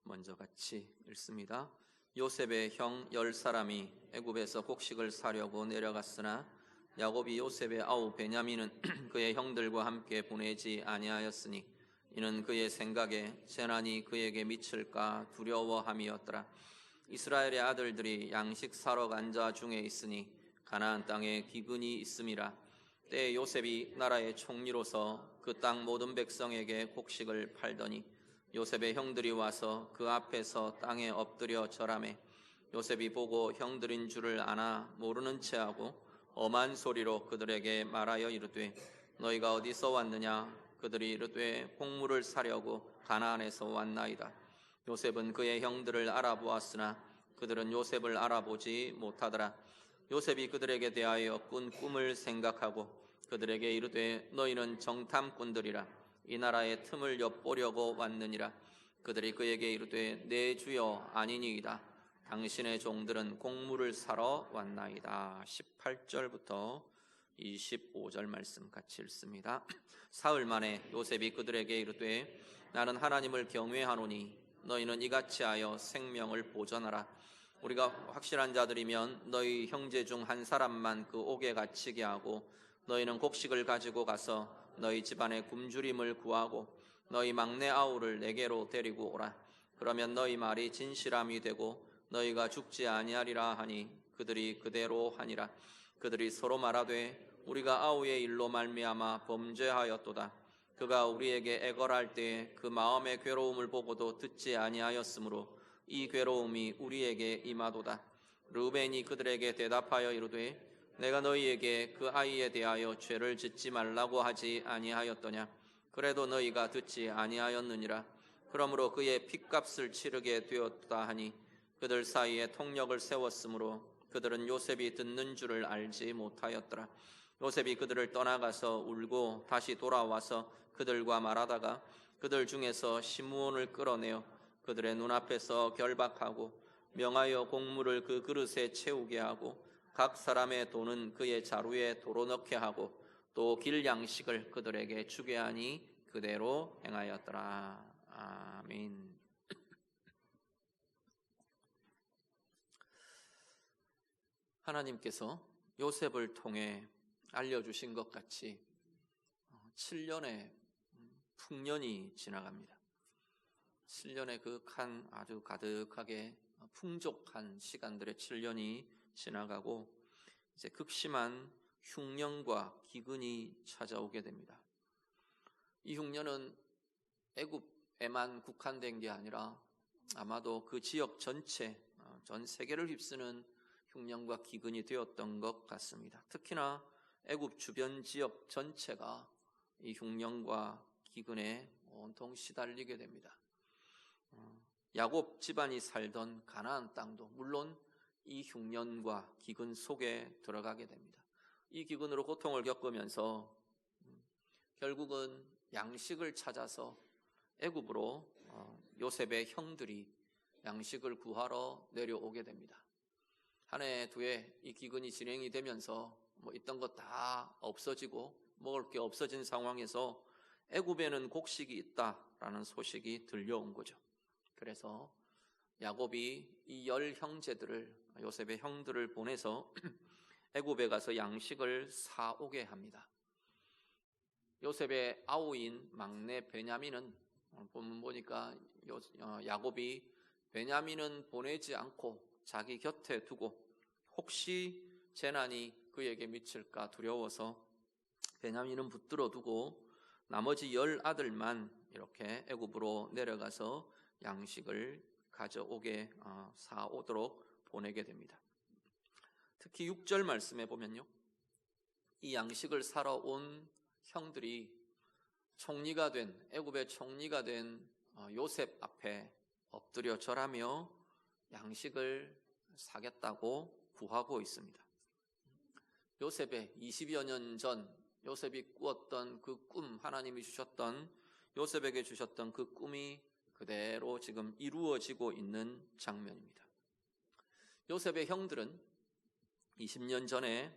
먼저 같이 읽습니다. 요셉의 형 10사람이 애굽에서 곡식을 사려고 내려갔으나 야곱이 요셉의 아우 베냐민은 그의 형들과 함께 보내지 아니하였으니 이는 그의 생각에 재난이 그에게 미칠까 두려워함이었더라. 이스라엘의 아들들이 양식 사러 간 자 중에 있으니 가나안 땅에 기근이 있음이라. 때에 요셉이 나라의 총리로서 그 땅 모든 백성에게 곡식을 팔더니 요셉의 형들이 와서 그 앞에서 땅에 엎드려 절하매 요셉이 보고 형들인 줄을 아나 모르는 체하고 엄한 소리로 그들에게 말하여 이르되 너희가 어디서 왔느냐? 그들이 이르되 곡물을 사려고 가나안에서 왔나이다. 요셉은 그의 형들을 알아보았으나 그들은 요셉을 알아보지 못하더라. 요셉이 그들에게 대하여 꾼 꿈을 생각하고 그들에게 이르되 너희는 정탐꾼들이라 이 나라의 틈을 엿보려고 왔느니라. 그들이 그에게 이르되 내 주여 아니니이다. 당신의 종들은 곡물을 사러 왔나이다. 18절부터 25절 말씀 같이 읽습니다. 사흘 만에 요셉이 그들에게 이르되 나는 하나님을 경외하노니 너희는 이같이 하여 생명을 보전하라. 우리가 확실한 자들이면 너희 형제 중 한 사람만 그 옥에 갇히게 하고 너희는 곡식을 가지고 가서 너희 집안의 굶주림을 구하고 너희 막내 아우를 내게로 데리고 오라. 그러면 너희 말이 진실함이 되고 너희가 죽지 아니하리라 하니 그들이 그대로 하니라. 그들이 서로 말하되 우리가 아우의 일로 말미암아 범죄하였도다. 그가 우리에게 애걸할 때에 그 마음의 괴로움을 보고도 듣지 아니하였으므로 이 괴로움이 우리에게 임하도다. 르우벤이 그들에게 대답하여 이르되 내가 너희에게 그 아이에 대하여 죄를 짓지 말라고 하지 아니하였더냐? 그래도 너희가 듣지 아니하였느니라. 그러므로 그의 핏값을 치르게 되었다 하니 그들 사이에 통력을 세웠으므로 그들은 요셉이 듣는 줄을 알지 못하였더라. 요셉이 그들을 떠나가서 울고 다시 돌아와서 그들과 말하다가 그들 중에서 시므온을 끌어내어 그들의 눈앞에서 결박하고 명하여 곡물을 그 그릇에 채우게 하고 각 사람의 돈은 그의 자루에 도로 넣게 하고 또 길 양식을 그들에게 주게 하니 그대로 행하였더라. 아멘. 하나님께서 요셉을 통해 알려주신 것 같이 7년의 풍년이 지나갑니다. 7년의 그 아주 가득하게 풍족한 시간들의 7년이 지나가고 이제 극심한 흉년과 기근이 찾아오게 됩니다. 이 흉년은 애굽에만 국한된 게 아니라 아마도 그 지역 전체, 전 세계를 휩쓰는 흉년과 기근이 되었던 것 같습니다. 특히나 애굽 주변 지역 전체가 이 흉년과 기근에 온통 시달리게 됩니다. 야곱 집안이 살던 가나안 땅도 물론 이 흉년과 기근 속에 들어가게 됩니다. 이 기근으로 고통을 겪으면서 결국은 양식을 찾아서 애굽으로 요셉의 형들이 양식을 구하러 내려오게 됩니다. 한 해, 두 해 이 기근이 진행이 되면서 있던 것 다 없어지고 먹을 게 없어진 상황에서 애굽에는 곡식이 있다라는 소식이 들려온 거죠. 그래서 야곱이 이 10형제들을 요셉의 형들을 보내서 애굽에 가서 양식을 사오게 합니다. 요셉의 아우인 막내 베냐민은 본문 보니까 야곱이 베냐민은 보내지 않고 자기 곁에 두고 혹시 재난이 그에게 미칠까 두려워서 베냐민은 붙들어 두고 나머지 10아들만 이렇게 애굽으로 내려가서 양식을 가져오게 사오도록 보내게 됩니다. 특히 6절 말씀에 보면요, 이 양식을 사러 온 형들이 총리가 된 애굽의 총리가 된 요셉 앞에 엎드려 절하며 양식을 사겠다고 구하고 있습니다. 요셉의 20여 년 전 요셉이 꾸었던 그 꿈, 하나님이 주셨던 요셉에게 주셨던 그 꿈이 그대로 지금 이루어지고 있는 장면입니다. 요셉의 형들은 20년 전에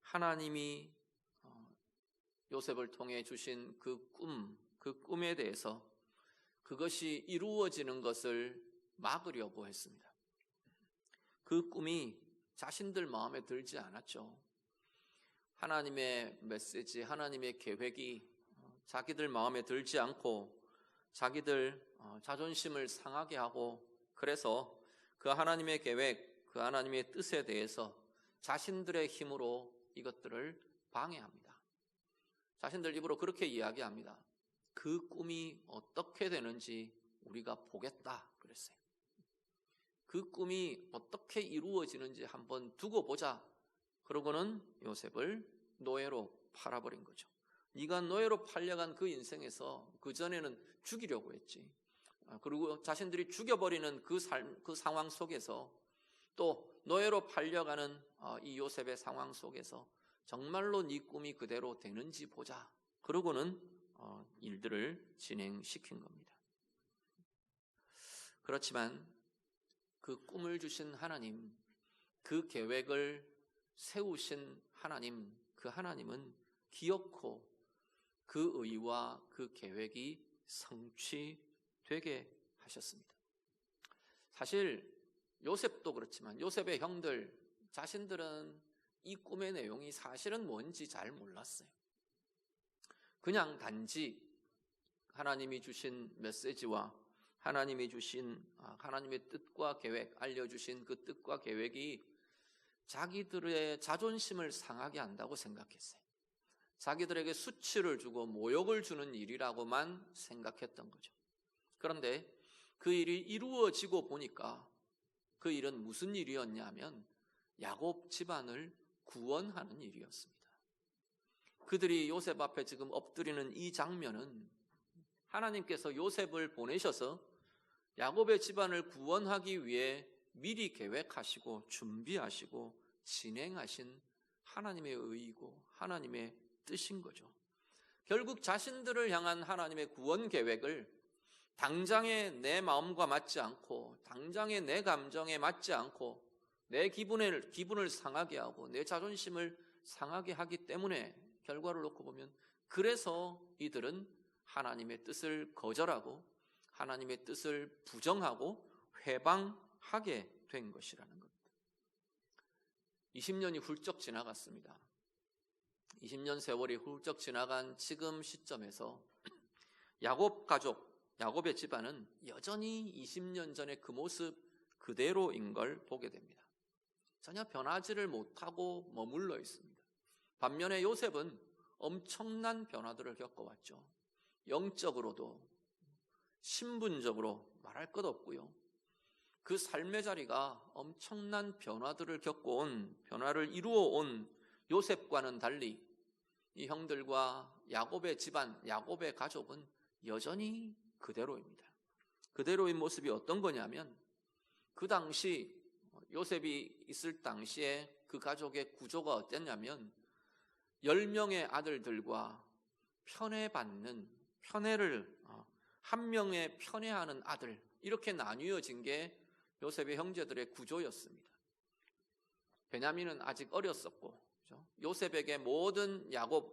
하나님이 요셉을 통해 주신 그 꿈에 대해서 그것이 이루어지는 것을 막으려고 했습니다. 그 꿈이 자신들 마음에 들지 않았죠. 하나님의 메시지, 하나님의 계획이 자기들 마음에 들지 않고 자기들 자존심을 상하게 하고, 그래서 그 하나님의 계획, 그 하나님의 뜻에 대해서 자신들의 힘으로 이것들을 방해합니다. 자신들 입으로 그렇게 이야기합니다. 그 꿈이 어떻게 되는지 우리가 보겠다 그랬어요. 그 꿈이 어떻게 이루어지는지 한번 두고 보자. 그러고는 요셉을 노예로 팔아버린 거죠. 네가 노예로 팔려간 그 인생에서 그전에는 죽이려고 했지. 그리고 자신들이 죽여버리는 그 상황 속에서 또 노예로 팔려가는 이 요셉의 상황 속에서 정말로 네 꿈이 그대로 되는지 보자. 그러고는 일들을 진행시킨 겁니다. 그렇지만 그 꿈을 주신 하나님, 그 계획을 세우신 하나님, 그 하나님은 기어코 그 의와 그 계획이 성취되게 하셨습니다. 사실 요셉도 그렇지만 요셉의 형들 자신들은 이 꿈의 내용이 사실은 뭔지 잘 몰랐어요. 그냥 단지 하나님이 주신 메시지와 하나님이 주신 하나님의 뜻과 계획, 알려주신 그 뜻과 계획이 자기들의 자존심을 상하게 한다고 생각했어요. 자기들에게 수치를 주고 모욕을 주는 일이라고만 생각했던 거죠. 그런데 그 일이 이루어지고 보니까 그 일은 무슨 일이었냐면 야곱 집안을 구원하는 일이었습니다. 그들이 요셉 앞에 지금 엎드리는 이 장면은 하나님께서 요셉을 보내셔서 야곱의 집안을 구원하기 위해 미리 계획하시고 준비하시고 진행하신 하나님의 의이고 하나님의 뜻인 거죠. 결국 자신들을 향한 하나님의 구원 계획을 당장의 내 마음과 맞지 않고 당장의 내 감정에 맞지 않고 내 기분을 상하게 하고 내 자존심을 상하게 하기 때문에 결과를 놓고 보면 그래서 이들은 하나님의 뜻을 거절하고 하나님의 뜻을 부정하고 회방하게 된 것이라는 겁니다. 20년이 훌쩍 지나갔습니다. 20년 세월이 훌쩍 지나간 지금 시점에서 야곱 가족, 야곱의 집안은 여전히 20년 전의 그 모습 그대로인 걸 보게 됩니다. 전혀 변하지를 못하고 머물러 있습니다. 반면에 요셉은 엄청난 변화들을 겪어왔죠. 영적으로도 신분적으로 말할 것 없고요. 그 삶의 자리가 엄청난 변화들을 겪어온, 변화를 이루어온 요셉과는 달리 이 형들과 야곱의 집안, 야곱의 가족은 여전히 그대로입니다. 그대로인 모습이 어떤 거냐면 그 당시 요셉이 있을 당시에 그 가족의 구조가 어땠냐면 10명의 아들들과 편애를 한 명의 편애하는 아들, 이렇게 나뉘어진 게 요셉의 형제들의 구조였습니다. 베냐민은 아직 어렸었고 요셉에게 모든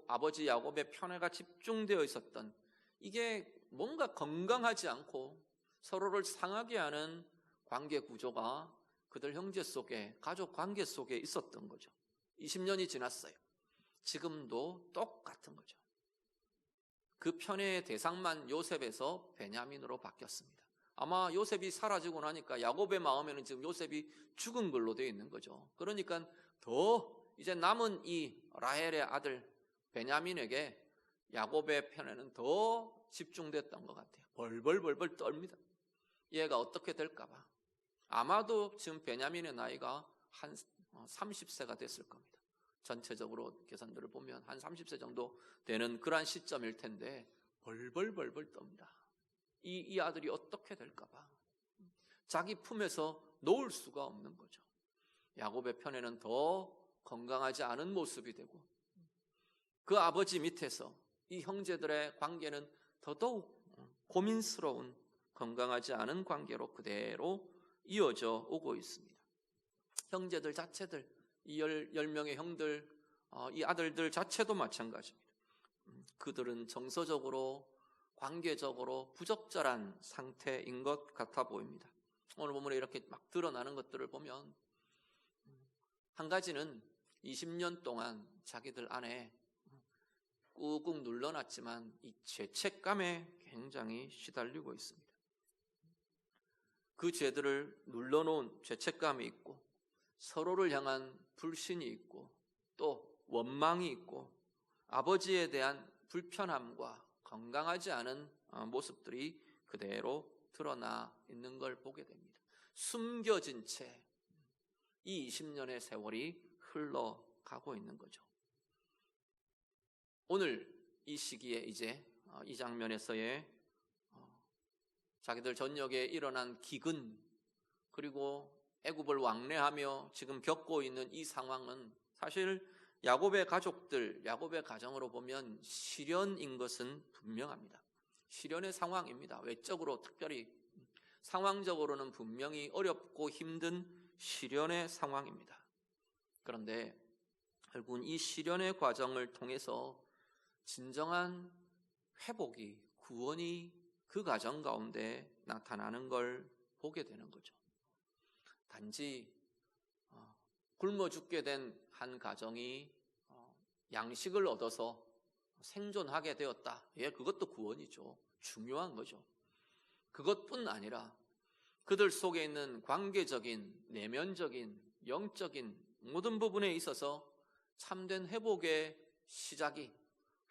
아버지 야곱의 편애가 집중되어 있었던, 이게 뭔가 건강하지 않고 서로를 상하게 하는 관계 구조가 그들 형제 속에, 가족 관계 속에 있었던 거죠. 20년이 지났어요. 지금도 똑같은 거죠. 그 편애의 대상만 요셉에서 베냐민으로 바뀌었습니다. 아마 요셉이 사라지고 나니까 야곱의 마음에는 지금 요셉이 죽은 걸로 되어 있는 거죠. 그러니까 더 이제 남은 이 라헬의 아들 베냐민에게 야곱의 편애는 더 집중됐던 것 같아요. 벌벌 떨입니다. 얘가 어떻게 될까 봐. 아마도 지금 베냐민의 나이가 한 30세가 됐을 겁니다. 전체적으로 계산들을 보면 한 30세 정도 되는 그러한 시점일 텐데 벌벌 떱니다. 이 아들이 어떻게 될까 봐. 자기 품에서 놓을 수가 없는 거죠. 야곱의 편에는 더 건강하지 않은 모습이 되고 그 아버지 밑에서 이 형제들의 관계는 더더욱 고민스러운, 건강하지 않은 관계로 그대로 이어져 오고 있습니다. 형제들 자체들, 이 10명의 형들, 이 아들들 자체도 마찬가지입니다. 그들은 정서적으로, 관계적으로 부적절한 상태인 것 같아 보입니다. 오늘 본문에 이렇게 막 드러나는 것들을 보면 한 가지는 20년 동안 자기들 안에 꾹꾹 눌러놨지만 이 죄책감에 굉장히 시달리고 있습니다. 그 죄들을 눌러놓은 죄책감이 있고 서로를 향한 불신이 있고 또 원망이 있고 아버지에 대한 불편함과 건강하지 않은 모습들이 그대로 드러나 있는 걸 보게 됩니다. 숨겨진 채 이 20년의 세월이 흘러가고 있는 거죠. 오늘 이 시기에 이제 이 장면에서의 자기들 전역에 일어난 기근 그리고 애굽을 왕래하며 지금 겪고 있는 이 상황은 사실 야곱의 가족들, 야곱의 가정으로 보면 시련인 것은 분명합니다. 시련의 상황입니다. 외적으로 특별히 상황적으로는 분명히 어렵고 힘든 시련의 상황입니다. 그런데 결국은 이 시련의 과정을 통해서 진정한 회복이, 구원이 그 가정 가운데 나타나는 걸 보게 되는 거죠. 단지 굶어 죽게 된 한 가정이 양식을 얻어서 생존하게 되었다. 예, 그것도 구원이죠. 중요한 거죠. 그것뿐 아니라 그들 속에 있는 관계적인, 내면적인, 영적인 모든 부분에 있어서 참된 회복의 시작이,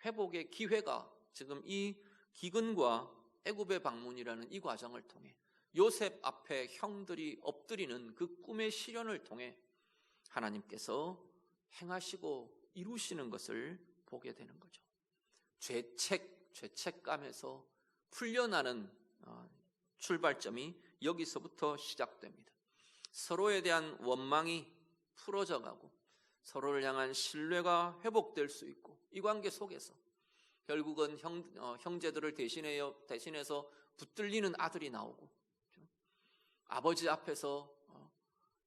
회복의 기회가 지금 이 기근과 애굽의 방문이라는 이 과정을 통해 요셉 앞에 형들이 엎드리는 그 꿈의 시련을 통해 하나님께서 행하시고 이루시는 것을 보게 되는 거죠. 죄책감에서 풀려나는 출발점이 여기서부터 시작됩니다. 서로에 대한 원망이 풀어져 가고 서로를 향한 신뢰가 회복될 수 있고 이 관계 속에서 결국은 형제들을 대신해서 붙들리는 아들이 나오고 아버지 앞에서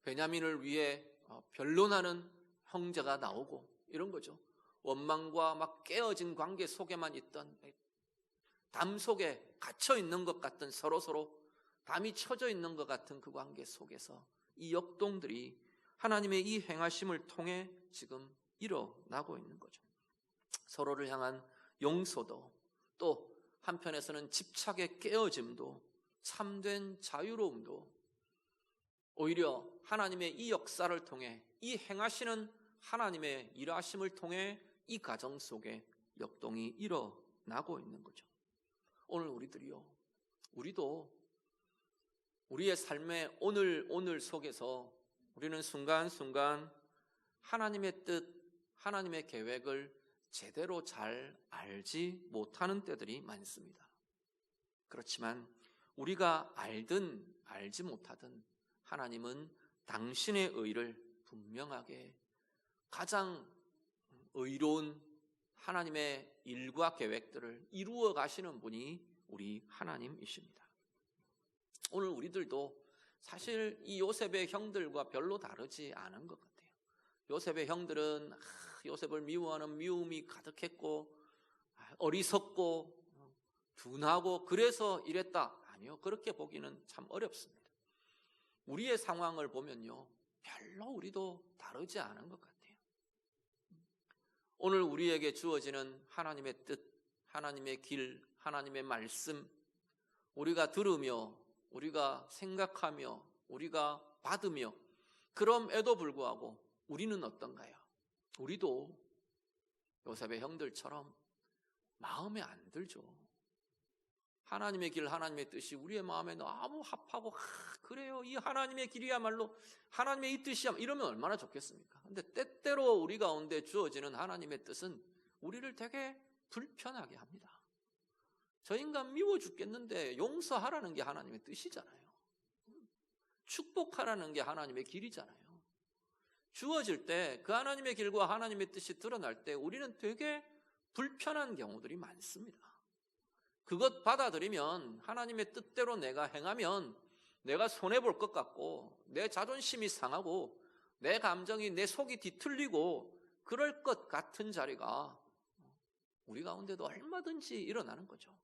베냐민을 위해 변론하는 형제가 나오고 이런 거죠. 원망과 막 깨어진 관계 속에만 있던 담 속에 갇혀 있는 것 같은 서로 담이 쳐져 있는 것 같은 그 관계 속에서 이 역동들이 하나님의 이 행하심을 통해 지금 일어나고 있는 거죠. 서로를 향한 용서도 또 한편에서는 집착의 깨어짐도 참된 자유로움도 오히려 하나님의 이 역사를 통해 이 행하시는 하나님의 일하심을 통해 이 가정 속에 역동이 일어나고 있는 거죠. 오늘 우리도 우리의 삶의 오늘 속에서 우리는 순간순간 하나님의 뜻, 하나님의 계획을 제대로 잘 알지 못하는 때들이 많습니다. 그렇지만 우리가 알든 알지 못하든 하나님은 당신의 의를 분명하게 가장 의로운 하나님의 일과 계획들을 이루어 가시는 분이 우리 하나님이십니다. 오늘 우리들도 사실 이 요셉의 형들과 별로 다르지 않은 것 같아요. 요셉의 형들은 요셉을 미워하는 미움이 가득했고 어리석고 둔하고 그래서 이랬다. 아니요, 그렇게 보기는 참 어렵습니다. 우리의 상황을 보면요, 별로 우리도 다르지 않은 것 같아요. 오늘 우리에게 주어지는 하나님의 뜻, 하나님의 길, 하나님의 말씀, 우리가 들으며 우리가 생각하며 우리가 받으며 그럼에도 불구하고 우리는 어떤가요? 우리도 요셉의 형들처럼 마음에 안 들죠. 하나님의 길, 하나님의 뜻이 우리의 마음에 너무 합하고 그래요, 이 하나님의 길이야말로 하나님의 이 뜻이야 이러면 얼마나 좋겠습니까? 근데 때때로 우리 가운데 주어지는 하나님의 뜻은 우리를 되게 불편하게 합니다. 저 인간 미워 죽겠는데 용서하라는 게 하나님의 뜻이잖아요. 축복하라는 게 하나님의 길이잖아요. 주어질 때 그 하나님의 길과 하나님의 뜻이 드러날 때 우리는 되게 불편한 경우들이 많습니다. 그것 받아들이면 하나님의 뜻대로 내가 행하면 내가 손해볼 것 같고 내 자존심이 상하고 내 감정이 내 속이 뒤틀리고 그럴 것 같은 자리가 우리 가운데도 얼마든지 일어나는 거죠.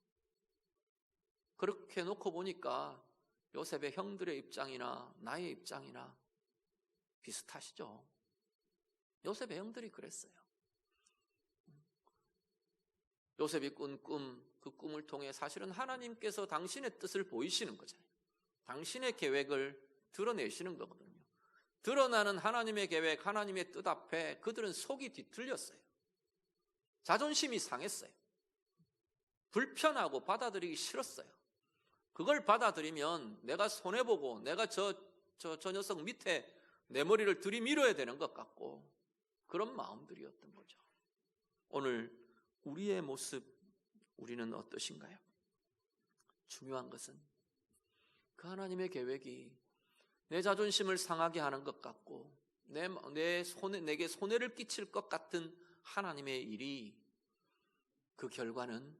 그렇게 놓고 보니까 요셉의 형들의 입장이나 나의 입장이나 비슷하시죠? 요셉의 형들이 그랬어요. 요셉이 꾼 꿈, 그 꿈을 통해 사실은 하나님께서 당신의 뜻을 보이시는 거잖아요. 당신의 계획을 드러내시는 거거든요. 드러나는 하나님의 계획, 하나님의 뜻 앞에 그들은 속이 뒤틀렸어요. 자존심이 상했어요. 불편하고 받아들이기 싫었어요. 그걸 받아들이면 내가 손해보고 내가 저 녀석 밑에 내 머리를 들이밀어야 되는 것 같고 그런 마음들이었던 거죠. 오늘 우리의 모습, 우리는 어떠신가요? 중요한 것은 그 하나님의 계획이 내 자존심을 상하게 하는 것 같고 내게 손해를 끼칠 것 같은 하나님의 일이 그 결과는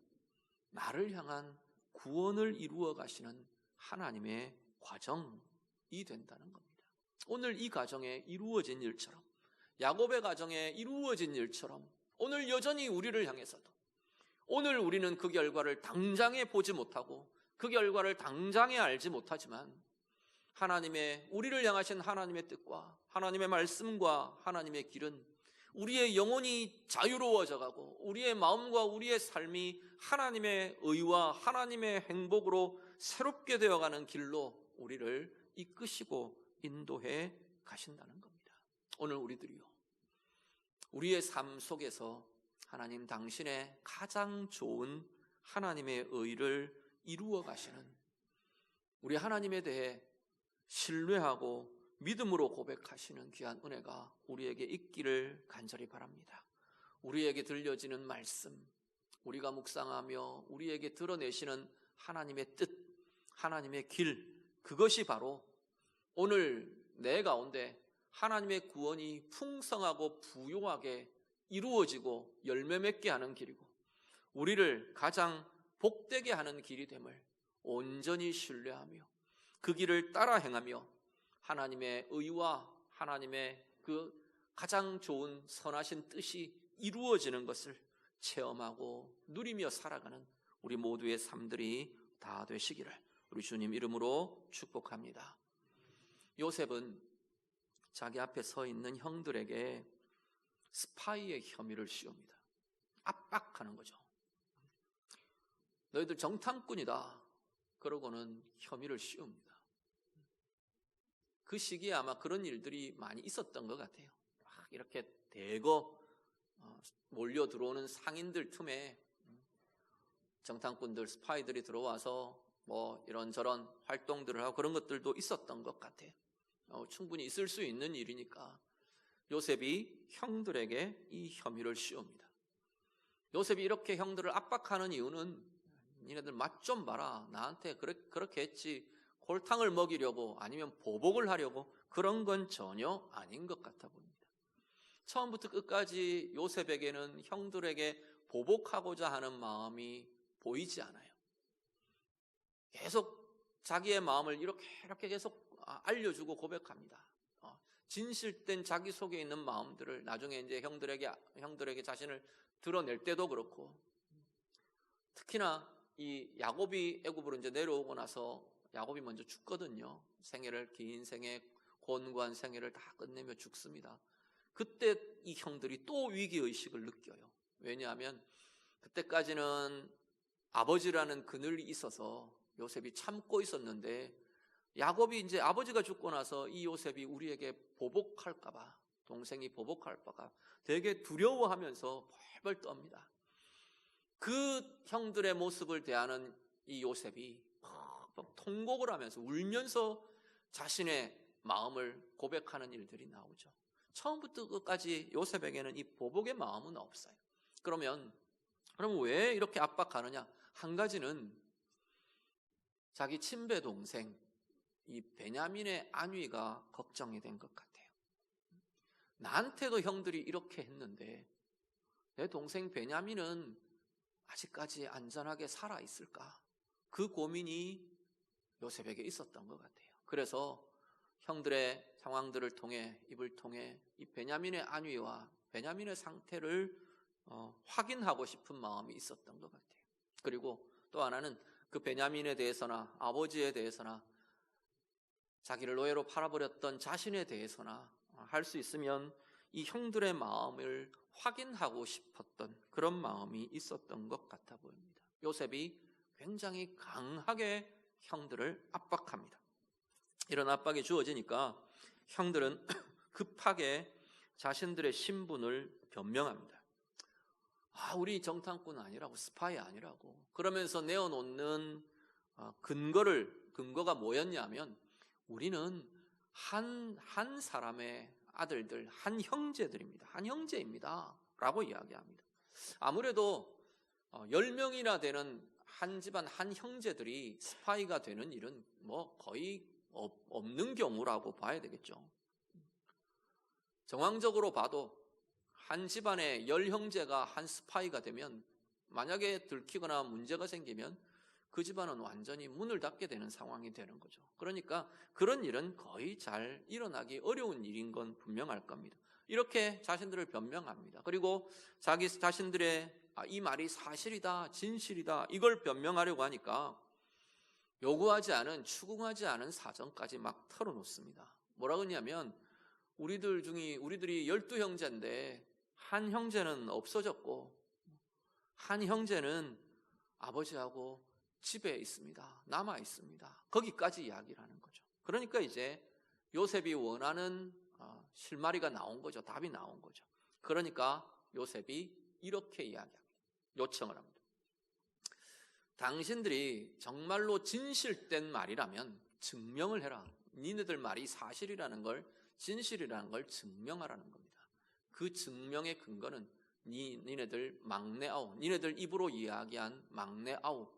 나를 향한 구원을 이루어 가시는 하나님의 과정이 된다는 겁니다. 오늘 이 가정에 이루어진 일처럼, 야곱의 가정에 이루어진 일처럼 오늘 여전히 우리를 향해서도 오늘 우리는 그 결과를 당장에 보지 못하고 그 결과를 당장에 알지 못하지만 하나님의, 우리를 향하신 하나님의 뜻과 하나님의 말씀과 하나님의 길은 우리의 영혼이 자유로워져 가고 우리의 마음과 우리의 삶이 하나님의 의와 하나님의 행복으로 새롭게 되어가는 길로 우리를 이끄시고 인도해 가신다는 겁니다. 오늘 우리들이요, 우리의 삶 속에서 하나님 당신의 가장 좋은 하나님의 의를 이루어 가시는 우리 하나님에 대해 신뢰하고 믿음으로 고백하시는 귀한 은혜가 우리에게 있기를 간절히 바랍니다. 우리에게 들려지는 말씀, 우리가 묵상하며 우리에게 드러내시는 하나님의 뜻, 하나님의 길, 그것이 바로 오늘 내 가운데 하나님의 구원이 풍성하고 부요하게 이루어지고 열매 맺게 하는 길이고 우리를 가장 복되게 하는 길이 됨을 온전히 신뢰하며 그 길을 따라 행하며 하나님의 의와 하나님의 그 가장 좋은 선하신 뜻이 이루어지는 것을 체험하고 누리며 살아가는 우리 모두의 삶들이 다 되시기를 우리 주님 이름으로 축복합니다. 요셉은 자기 앞에 서 있는 형들에게 스파이의 혐의를 씌웁니다. 압박하는 거죠. 너희들 정탐꾼이다. 그러고는 혐의를 씌웁니다. 그 시기에 아마 그런 일들이 많이 있었던 것 같아요. 막 이렇게 대거 몰려 들어오는 상인들 틈에 정탐꾼들, 스파이들이 들어와서 뭐 이런저런 활동들을 하고 그런 것들도 있었던 것 같아요. 충분히 있을 수 있는 일이니까 요셉이 형들에게 이 혐의를 씌웁니다. 요셉이 이렇게 형들을 압박하는 이유는 니네들 맛 좀 봐라. 나한테 그렇게 했지. 골탕을 먹이려고 아니면 보복을 하려고 그런 건 전혀 아닌 것 같아 보입니다. 처음부터 끝까지 요셉에게는 형들에게 보복하고자 하는 마음이 보이지 않아요. 계속 자기의 마음을 이렇게 계속 알려주고 고백합니다. 진실된 자기 속에 있는 마음들을 나중에 이제 형들에게 자신을 드러낼 때도 그렇고, 특히나 이 야곱이 애굽으로 이제 내려오고 나서 야곱이 먼저 죽거든요. 긴 생애, 곤고한 생애를 다 끝내며 죽습니다. 그때 이 형들이 또 위기의식을 느껴요. 왜냐하면 그때까지는 아버지라는 그늘이 있어서 요셉이 참고 있었는데 야곱이 이제 아버지가 죽고 나서 이 요셉이 우리에게 보복할까봐, 동생이 보복할까봐 되게 두려워하면서 벌벌 떱니다. 그 형들의 모습을 대하는 이 요셉이 통곡을 하면서 울면서 자신의 마음을 고백하는 일들이 나오죠. 처음부터 끝까지 요셉에게는 이 보복의 마음은 없어요. 그럼 왜 이렇게 압박하느냐? 한 가지는 자기 친배 동생 이 베냐민의 안위가 걱정이 된 것 같아요. 나한테도 형들이 이렇게 했는데 내 동생 베냐민은 아직까지 안전하게 살아있을까? 그 고민이 요셉에게 있었던 것 같아요. 그래서 형들의 상황들을 통해, 입을 통해 이 베냐민의 안위와 베냐민의 상태를 확인하고 싶은 마음이 있었던 것 같아요. 그리고 또 하나는 그 베냐민에 대해서나 아버지에 대해서나 자기를 노예로 팔아버렸던 자신에 대해서나 할 수 있으면 이 형들의 마음을 확인하고 싶었던 그런 마음이 있었던 것 같아 보입니다. 요셉이 굉장히 강하게 형들을 압박합니다. 이런 압박이 주어지니까 형들은 급하게 자신들의 신분을 변명합니다. 우리 정탐꾼 아니라고, 스파이 아니라고. 그러면서 내어놓는 근거가 뭐였냐면, 우리는 한 사람의 아들들, 한 형제들입니다. 한 형제입니다. 라고 이야기합니다. 아무래도 10명이나 되는 한 집안 한 형제들이 스파이가 되는 일은 거의 없는 경우라고 봐야 되겠죠. 정황적으로 봐도 한 집안에 10형제가 한 스파이가 되면, 만약에 들키거나 문제가 생기면 그 집안은 완전히 문을 닫게 되는 상황이 되는 거죠. 그러니까 그런 일은 거의 잘 일어나기 어려운 일인 건 분명할 겁니다. 이렇게 자신들을 변명합니다. 그리고 자신들의 이 말이 사실이다, 진실이다, 이걸 변명하려고 하니까 추궁하지 않은 사정까지 막 털어놓습니다. 뭐라고 하냐면, 우리들이 12형제인데 한 형제는 없어졌고 한 형제는 아버지하고 집에 있습니다. 남아 있습니다. 거기까지 이야기를 하는 거죠. 그러니까 이제 요셉이 원하는 실마리가 나온 거죠. 답이 나온 거죠. 그러니까 요셉이 이렇게 이야기합니다. 요청을 합니다. 당신들이 정말로 진실된 말이라면 증명을 해라. 니네들 말이 사실이라는 걸, 진실이라는 걸 증명하라는 겁니다. 그 증명의 근거는 니네들 막내 아우, 니네들 입으로 이야기한 막내 아우,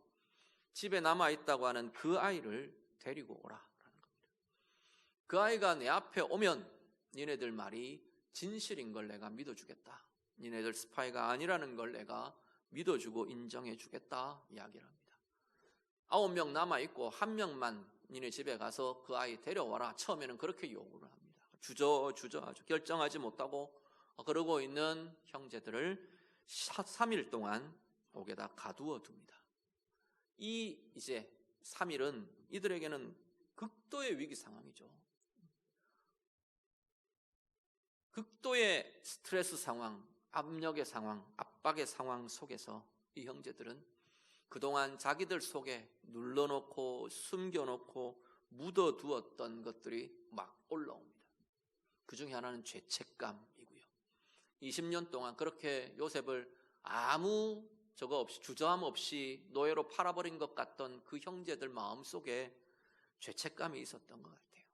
집에 남아있다고 하는 그 아이를 데리고 오라라는 겁니다. 그 아이가 내 앞에 오면 니네들 말이 진실인 걸 내가 믿어주겠다. 니네들 스파이가 아니라는 걸 내가 믿어주고 인정해주겠다 이야기를 합니다. 9명 남아있고 1명만 니네 집에 가서 그 아이 데려와라. 처음에는 그렇게 요구를 합니다. 주저 아주 결정하지 못하고 그러고 있는 형제들을 3일 동안 옥에다 가두어 둡니다. 이제 3일은 이들에게는 극도의 위기 상황이죠. 극도의 스트레스 상황, 압력의 상황, 압박의 상황 속에서 이 형제들은 그동안 자기들 속에 눌러놓고 숨겨놓고 묻어두었던 것들이 막 올라옵니다. 그 중에 하나는 죄책감이고요. 20년 동안 그렇게 요셉을 아무 주저함 없이 노예로 팔아버린 것 같던 그 형제들 마음속에 죄책감이 있었던 것 같아요.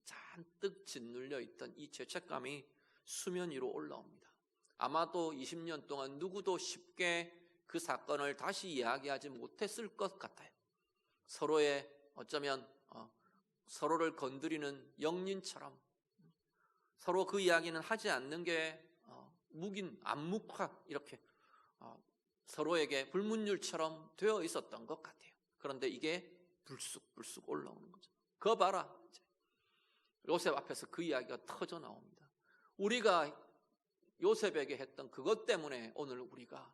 잔뜩 짓눌려 있던 이 죄책감이 수면 위로 올라옵니다. 아마도 20년 동안 누구도 쉽게 그 사건을 다시 이야기하지 못했을 것 같아요. 서로의 어쩌면 서로를 건드리는 영린처럼 서로 그 이야기는 하지 않는 게 암묵화 이렇게 서로에게 불문율처럼 되어 있었던 것 같아요. 그런데 이게 불쑥 올라오는 거죠. 그거 봐라. 요셉 앞에서 그 이야기가 터져 나옵니다. 우리가 요셉에게 했던 그것 때문에 오늘 우리가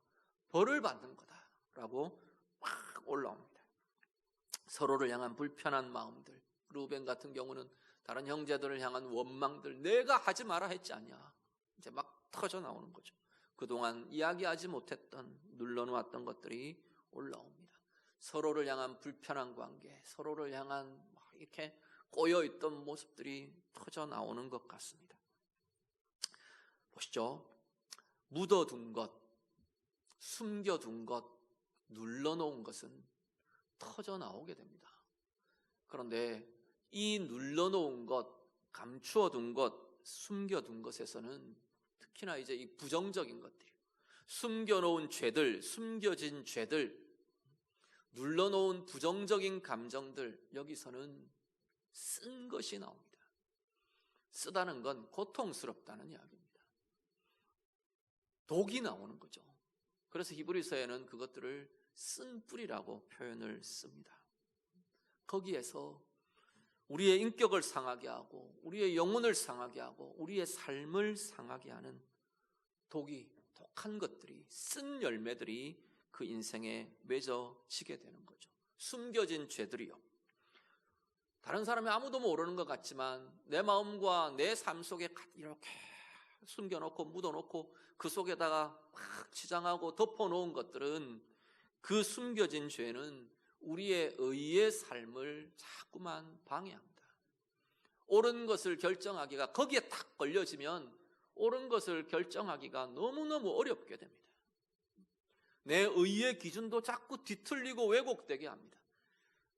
벌을 받는 거다라고 막 올라옵니다. 서로를 향한 불편한 마음들, 루벤 같은 경우는 다른 형제들을 향한 원망들, 내가 하지 마라 했지 않냐, 이제 막 터져 나오는 거죠. 그동안 이야기하지 못했던, 눌러놓았던 것들이 올라옵니다. 서로를 향한 불편한 관계, 서로를 향한 이렇게 꼬여있던 모습들이 터져 나오는 것 같습니다. 보시죠. 묻어둔 것, 숨겨둔 것, 눌러놓은 것은 터져 나오게 됩니다. 그런데 이 눌러놓은 것, 감추어둔 것, 숨겨둔 것에서는 특히나 이제 이 부정적인 것들이요, 숨겨놓은 죄들, 숨겨진 죄들, 눌러놓은 부정적인 감정들, 여기서는 쓴 것이 나옵니다. 쓰다는 건 고통스럽다는 이야기입니다. 독이 나오는 거죠. 그래서 히브리서에는 그것들을 쓴 뿌리라고 표현을 씁니다. 거기에서 우리의 인격을 상하게 하고 우리의 영혼을 상하게 하고 우리의 삶을 상하게 하는 독한 것들이, 쓴 열매들이 그 인생에 맺어지게 되는 거죠. 숨겨진 죄들이요, 다른 사람이 아무도 모르는 것 같지만 내 마음과 내 삶 속에 이렇게 숨겨놓고 묻어놓고 그 속에다가 막 치장하고 덮어놓은 것들은, 그 숨겨진 죄는 우리의 의의 삶을 자꾸만 방해합니다. 옳은 것을 결정하기가, 거기에 탁 걸려지면 옳은 것을 결정하기가 너무너무 어렵게 됩니다. 내 의의 기준도 자꾸 뒤틀리고 왜곡되게 합니다.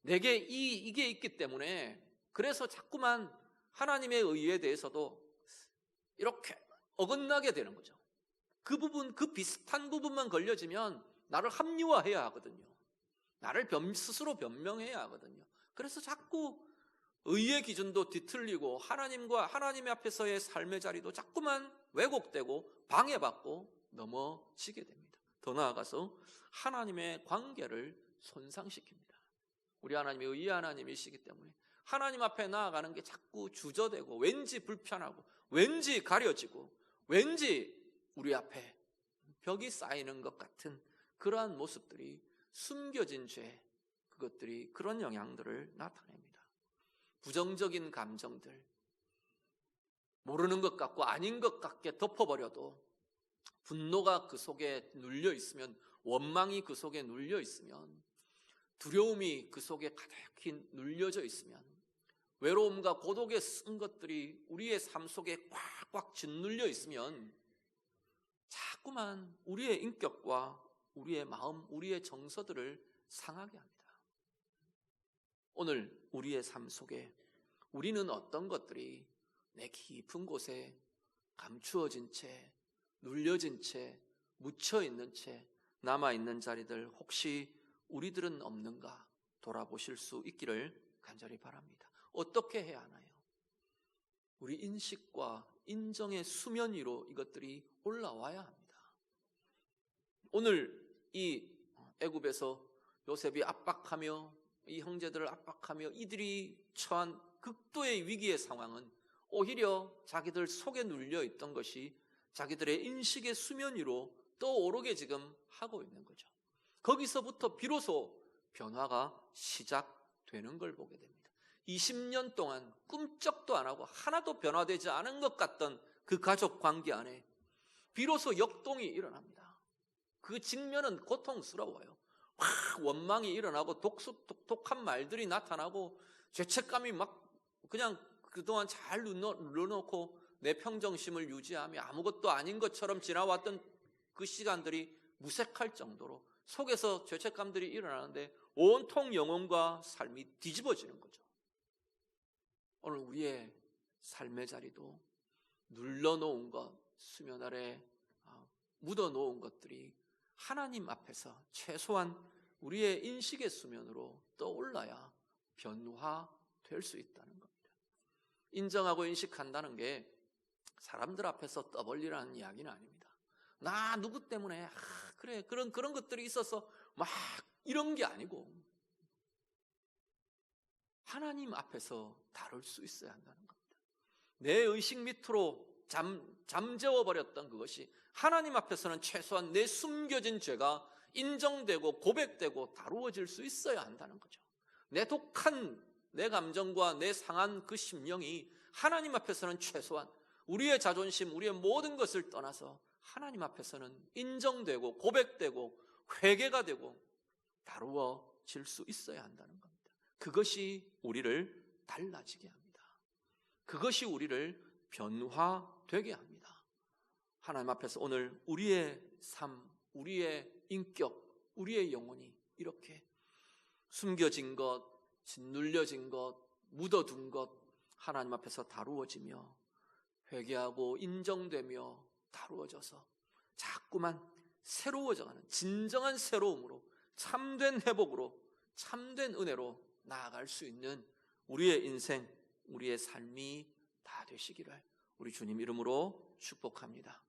내게 이게 있기 때문에, 그래서 자꾸만 하나님의 의에 대해서도 이렇게 어긋나게 되는 거죠. 그 부분, 그 비슷한 부분만 걸려지면 나를 합리화해야 하거든요. 나를 스스로 변명해야 하거든요. 그래서 자꾸 의의 기준도 뒤틀리고 하나님과 하나님 앞에서의 삶의 자리도 자꾸만 왜곡되고 방해받고 넘어지게 됩니다. 더 나아가서 하나님의 관계를 손상시킵니다. 우리 하나님이 의의 하나님이시기 때문에 하나님 앞에 나아가는 게 자꾸 주저되고, 왠지 불편하고, 왠지 가려지고, 왠지 우리 앞에 벽이 쌓이는 것 같은 그러한 모습들이, 숨겨진 죄, 그것들이 그런 영향들을 나타냅니다. 부정적인 감정들, 모르는 것 같고 아닌 것 같게 덮어버려도, 분노가 그 속에 눌려 있으면, 원망이 그 속에 눌려 있으면, 두려움이 그 속에 가득히 눌려져 있으면, 외로움과 고독에 쓴 것들이 우리의 삶 속에 꽉꽉 짓눌려 있으면 자꾸만 우리의 인격과 우리의 마음, 우리의 정서들을 상하게 합니다. 오늘 우리의 삶 속에 우리는 어떤 것들이 내 깊은 곳에 감추어진 채, 눌려진 채, 묻혀있는 채 남아있는 자리들, 혹시 우리들은 없는가 돌아보실 수 있기를 간절히 바랍니다. 어떻게 해야 하나요? 우리 인식과 인정의 수면 위로 이것들이 올라와야 합니다. 오늘 이 애굽에서 요셉이 압박하며, 이 형제들을 압박하며 이들이 처한 극도의 위기의 상황은 오히려 자기들 속에 눌려있던 것이 자기들의 인식의 수면 위로 떠오르게 지금 하고 있는 거죠. 거기서부터 비로소 변화가 시작되는 걸 보게 됩니다. 20년 동안 꿈쩍도 안 하고 하나도 변화되지 않은 것 같던 그 가족 관계 안에 비로소 역동이 일어납니다. 그 직면은 고통스러워요. 원망이 일어나고 독한 말들이 나타나고, 죄책감이 막 그냥 그동안 잘 눌러놓고 내 평정심을 유지하며 아무것도 아닌 것처럼 지나왔던 그 시간들이 무색할 정도로 속에서 죄책감들이 일어나는데 온통 영혼과 삶이 뒤집어지는 거죠. 오늘 우리의 삶의 자리도 눌러놓은 것, 수면 아래 묻어놓은 것들이 하나님 앞에서 최소한 우리의 인식의 수면으로 떠올라야 변화될 수 있다는 겁니다. 인정하고 인식한다는 게 사람들 앞에서 떠벌리라는 이야기는 아닙니다. 나 누구 때문에 그래 그런 것들이 있어서 막 이런 게 아니고, 하나님 앞에서 다룰 수 있어야 한다는 겁니다. 내 의식 밑으로 잠재워 버렸던 그것이 하나님 앞에서는 최소한 내 숨겨진 죄가 인정되고 고백되고 다루어질 수 있어야 한다는 거죠. 내 독한 내 감정과 내 상한 그 심령이 하나님 앞에서는 최소한 우리의 자존심, 우리의 모든 것을 떠나서 하나님 앞에서는 인정되고 고백되고 회개가 되고 다루어질 수 있어야 한다는 겁니다. 그것이 우리를 달라지게 합니다. 그것이 우리를 변화되게 합니다. 하나님 앞에서 오늘 우리의 삶, 우리의 인격, 우리의 영혼이 이렇게 숨겨진 것, 짓눌려진 것, 묻어둔 것 하나님 앞에서 다루어지며 회개하고 인정되며 다루어져서 자꾸만 새로워져가는 진정한 새로움으로, 참된 회복으로, 참된 은혜로 나아갈 수 있는 우리의 인생, 우리의 삶이 다 되시기를 우리 주님 이름으로 축복합니다.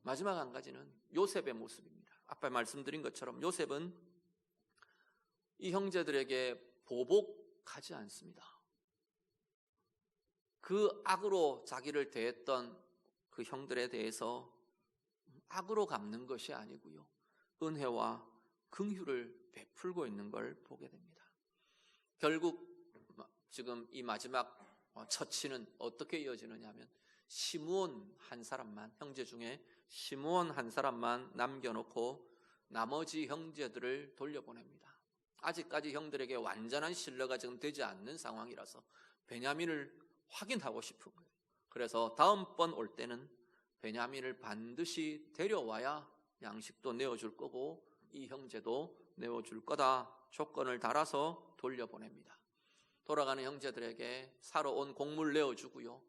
마지막 한 가지는 요셉의 모습입니다. 아까 말씀드린 것처럼 요셉은 이 형제들에게 보복하지 않습니다. 그 악으로 자기를 대했던 그 형들에 대해서 악으로 갚는 것이 아니고요, 은혜와 긍휼을 베풀고 있는 걸 보게 됩니다. 결국 지금 이 마지막 처치는 어떻게 이어지느냐 하면 시므온 한 사람만, 형제 중에 시므온 한 사람만 남겨놓고 나머지 형제들을 돌려보냅니다. 아직까지 형들에게 완전한 신뢰가 지금 되지 않는 상황이라서 베냐민을 확인하고 싶은 거예요. 그래서 다음번 올 때는 베냐민을 반드시 데려와야 양식도 내어줄 거고 이 형제도 내어줄 거다 조건을 달아서 돌려보냅니다. 돌아가는 형제들에게 사러 온 곡물 내어주고요,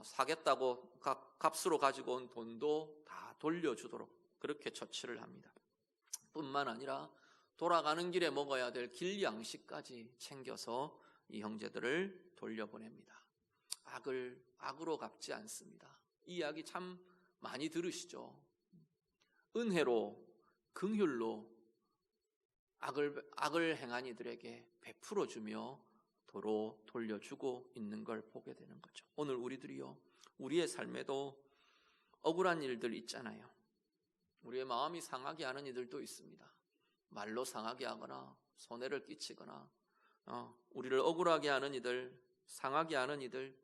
사겠다고 값으로 가지고 온 돈도 다 돌려주도록 그렇게 처치를 합니다. 뿐만 아니라 돌아가는 길에 먹어야 될 길 양식까지 챙겨서 이 형제들을 돌려보냅니다. 악으로 갚지 않습니다. 이 이야기 참 많이 들으시죠? 은혜로, 긍휼로 악을 행한 이들에게 베풀어 주며 도로 돌려주고 있는 걸 보게 되는 거죠. 오늘 우리들이요, 우리의 삶에도 억울한 일들 있잖아요. 우리의 마음이 상하게 하는 이들도 있습니다. 말로 상하게 하거나 손해를 끼치거나 우리를 억울하게 하는 이들, 상하게 하는 이들,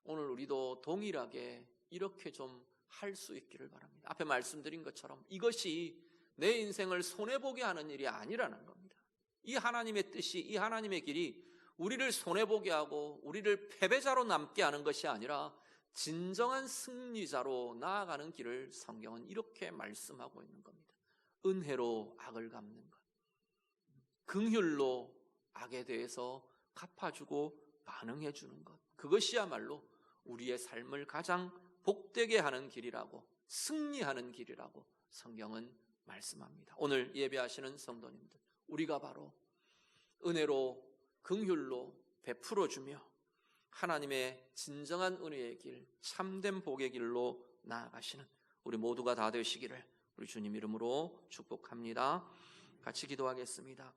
오늘 우리도 동일하게 이렇게 좀 할 수 있기를 바랍니다. 앞에 말씀드린 것처럼 이것이 내 인생을 손해보게 하는 일이 아니라는 겁니다. 이 하나님의 뜻이, 이 하나님의 길이 우리를 손해보게 하고 우리를 패배자로 남게 하는 것이 아니라 진정한 승리자로 나아가는 길을 성경은 이렇게 말씀하고 있는 겁니다. 은혜로 악을 갚는 것, 긍휼로 악에 대해서 갚아주고 반응해 주는 것, 그것이야말로 우리의 삶을 가장 복되게 하는 길이라고, 승리하는 길이라고 성경은 말씀합니다. 오늘 예배하시는 성도님들, 우리가 바로 은혜로 긍휼로 베풀어 주며 하나님의 진정한 은혜의 길, 참된 복의 길로 나아가시는 우리 모두가 다 되시기를 우리 주님 이름으로 축복합니다. 같이 기도하겠습니다.